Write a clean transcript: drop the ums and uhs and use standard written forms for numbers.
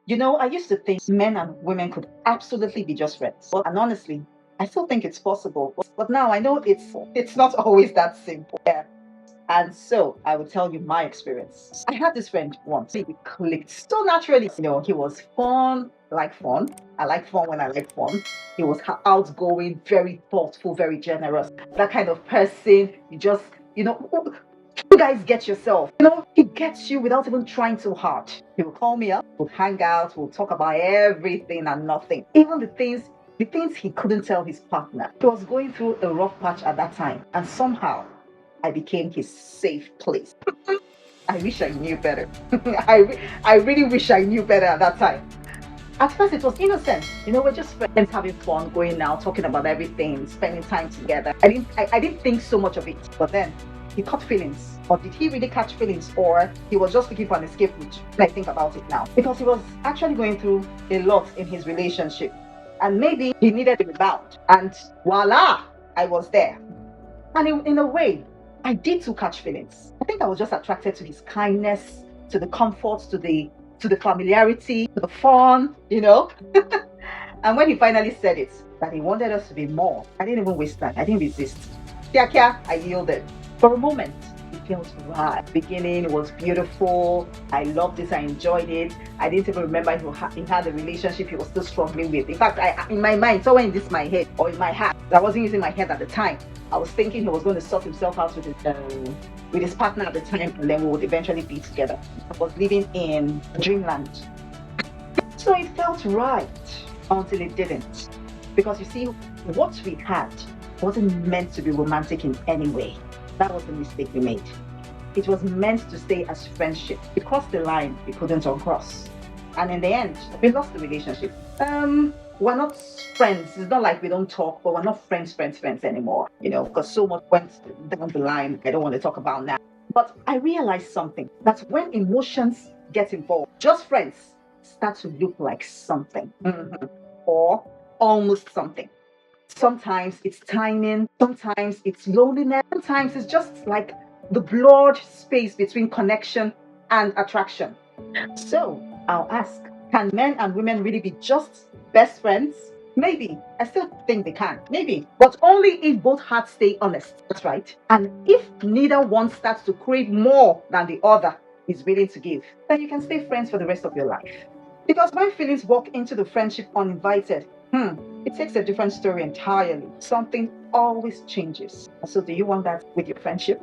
I used to think men and women could absolutely be just friends. And honestly, I still think it's possible. But now I know it's not always that simple. Yeah. And so I will tell you my experience. I had this friend once. We clicked so naturally. He was fun, like fun. I like fun when I like fun. He was outgoing, very thoughtful, very generous. That kind of person. You guys get yourself. He gets you without even trying too hard. He will call me up, we'll hang out, we'll talk about everything and nothing. Even the things he couldn't tell his partner. He was going through a rough patch at that time. And somehow I became his safe place. I wish I knew better. I really wish I knew better at that time. At first, it was innocent. We're just friends having fun, going out, talking about everything, spending time together. I didn't think so much of it. But then he caught feelings. Or did he really catch feelings? Or he was just looking for an escape route? When I think about it now. Because he was actually going through a lot in his relationship. And maybe he needed a rebound. And voila, I was there. And in a way, I did too catch feelings. I think I was just attracted to his kindness, to the comfort, to the familiarity, to the fun. And when he finally said it, that he wanted us to be more, I didn't even waste time. I didn't resist. Kia, I yielded. For a moment, it felt right. The beginning was beautiful. I loved it. I enjoyed it. I didn't even remember he had a relationship he was still struggling with. In fact, in my mind, somewhere in my head or in my heart, I wasn't using my head at the time. I was thinking he was going to sort himself out with his partner at the time, and then we would eventually be together. I was living in dreamland. So it felt right until it didn't. Because you see, what we had wasn't meant to be romantic in any way. That was the mistake we made. It was meant to stay as friendship. We crossed the line we couldn't uncross. And in the end, we lost the relationship. We're not friends. It's not like we don't talk, but we're not friends anymore. Because so much went down the line I don't want to talk about now. But I realized something, that when emotions get involved, just friends start to look like something. Or almost something. Sometimes it's timing, sometimes it's loneliness, sometimes it's just like the blurred space between connection and attraction. So I'll ask, can men and women really be just best friends? Maybe. I still think they can. Maybe. But only if both hearts stay honest. That's right. And if neither one starts to crave more than the other is willing to give, then you can stay friends for the rest of your life. Because when feelings walk into the friendship uninvited, it takes a different story entirely. Something always changes. So do you want that with your friendship?